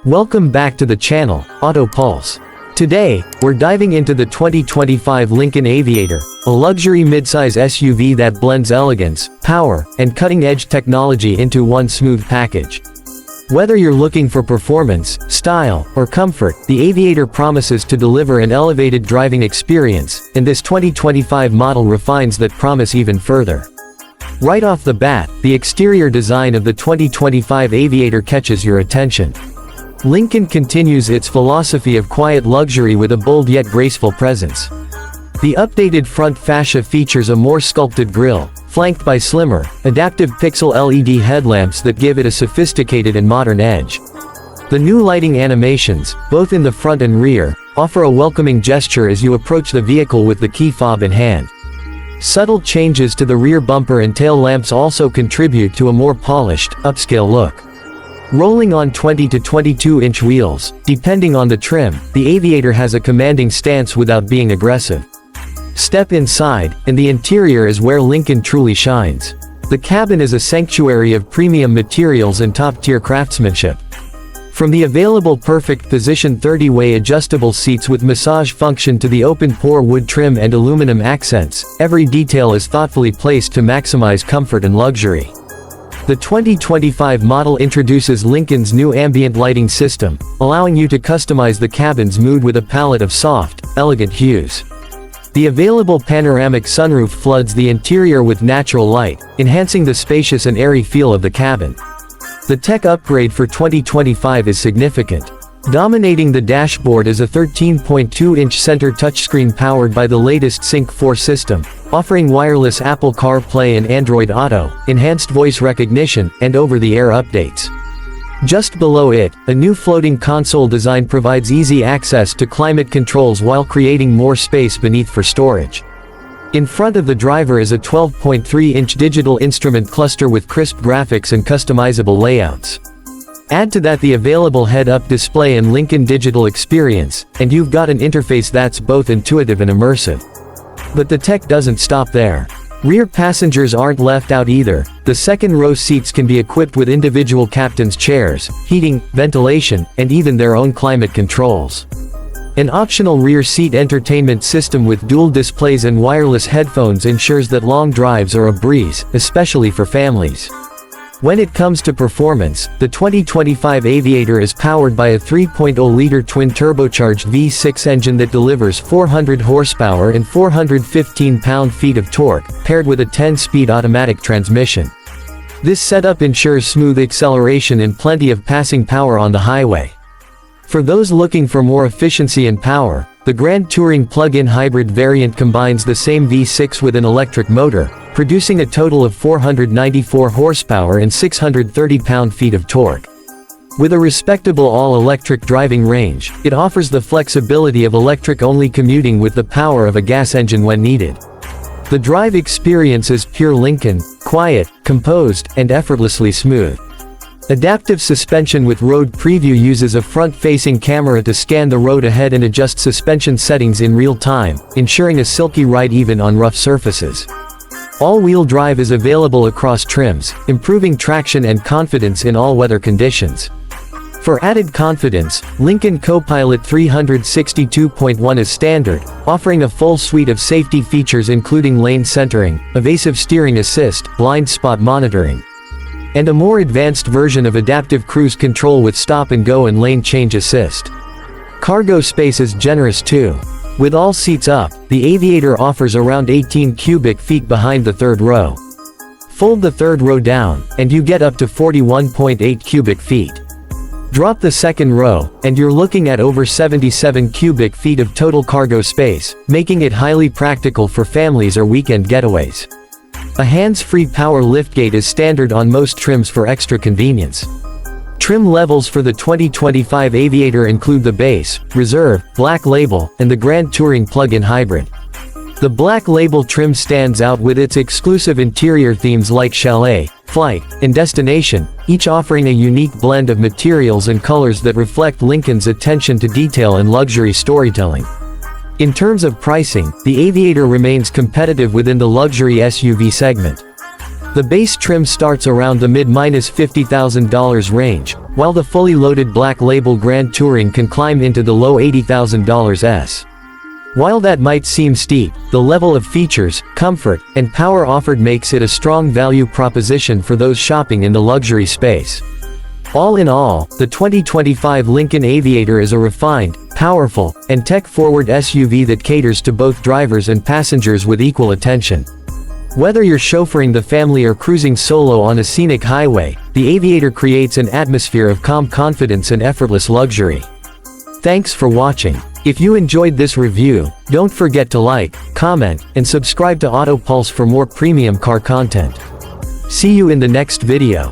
Welcome back to the channel, Auto Pulse. Today, we're diving into the 2025 Lincoln Aviator, a luxury midsize SUV that blends elegance, power, and cutting-edge technology into one smooth package. Whether you're looking for performance, style, or comfort, the Aviator promises to deliver an elevated driving experience, and this 2025 model refines that promise even further. Right off the bat, the exterior design of the 2025 Aviator catches your attention. Lincoln continues its philosophy of quiet luxury with a bold yet graceful presence. The updated front fascia features a more sculpted grille, flanked by slimmer, adaptive pixel LED headlamps that give it a sophisticated and modern edge. The new lighting animations, both in the front and rear, offer a welcoming gesture as you approach the vehicle with the key fob in hand. Subtle changes to the rear bumper and tail lamps also contribute to a more polished, upscale look. Rolling on 20 to 22-inch wheels, depending on the trim, the Aviator has a commanding stance without being aggressive. Step inside, and the interior is where Lincoln truly shines. The cabin is a sanctuary of premium materials and top-tier craftsmanship. From the available perfect position 30-way adjustable seats with massage function to the open-pore wood trim and aluminum accents, every detail is thoughtfully placed to maximize comfort and luxury. The 2025 model introduces Lincoln's new ambient lighting system, allowing you to customize the cabin's mood with a palette of soft, elegant hues. The available panoramic sunroof floods the interior with natural light, enhancing the spacious and airy feel of the cabin. The tech upgrade for 2025 is significant. Dominating the dashboard is a 13.2-inch center touchscreen powered by the latest Sync 4 system, offering wireless Apple CarPlay and Android Auto, enhanced voice recognition, and over-the-air updates. Just below it, a new floating console design provides easy access to climate controls while creating more space beneath for storage. In front of the driver is a 12.3-inch digital instrument cluster with crisp graphics and customizable layouts. Add to that the available head-up display and Lincoln Digital Experience, and you've got an interface that's both intuitive and immersive. But the tech doesn't stop there. Rear passengers aren't left out either. The second-row seats can be equipped with individual captain's chairs, heating, ventilation, and even their own climate controls. An optional rear seat entertainment system with dual displays and wireless headphones ensures that long drives are a breeze, especially for families. When it comes to performance, the 2025 Aviator is powered by a 3.0-liter twin-turbocharged V6 engine that delivers 400 horsepower and 415 pound-feet of torque, paired with a 10-speed automatic transmission. This setup ensures smooth acceleration and plenty of passing power on the highway. For those looking for more efficiency and power, the Grand Touring plug-in hybrid variant combines the same V6 with an electric motor, producing a total of 494 horsepower and 630 pound-feet of torque. With a respectable all-electric driving range, it offers the flexibility of electric-only commuting with the power of a gas engine when needed. The drive experience is pure Lincoln, quiet, composed, and effortlessly smooth. Adaptive suspension with Road Preview uses a front-facing camera to scan the road ahead and adjust suspension settings in real time, ensuring a silky ride even on rough surfaces. All-wheel drive is available across trims, improving traction and confidence in all weather conditions. For added confidence, Lincoln Copilot 362.1 is standard, offering a full suite of safety features including lane centering, evasive steering assist, blind spot monitoring, and a more advanced version of adaptive cruise control with stop-and-go and lane change assist. Cargo space is generous too. With all seats up, the Aviator offers around 18 cubic feet behind the third row. Fold the third row down, and you get up to 41.8 cubic feet. Drop the second row, and you're looking at over 77 cubic feet of total cargo space, making it highly practical for families or weekend getaways. A hands-free power liftgate is standard on most trims for extra convenience. Trim levels for the 2025 Aviator include the Base, Reserve, Black Label, and the Grand Touring plug-in hybrid. The Black Label trim stands out with its exclusive interior themes like Chalet, Flight, and Destination, each offering a unique blend of materials and colors that reflect Lincoln's attention to detail and luxury storytelling. In terms of pricing, the Aviator remains competitive within the luxury SUV segment. The base trim starts around the mid-$50,000 range, while the fully loaded Black Label Grand Touring can climb into the low $80,000s. While that might seem steep, the level of features, comfort, and power offered makes it a strong value proposition for those shopping in the luxury space. All in all, the 2025 Lincoln Aviator is a refined, powerful, and tech-forward SUV that caters to both drivers and passengers with equal attention. Whether you're chauffeuring the family or cruising solo on a scenic highway, the Aviator creates an atmosphere of calm confidence and effortless luxury. Thanks for watching. If you enjoyed this review, don't forget to like, comment, and subscribe to Auto Pulse for more premium car content. See you in the next video.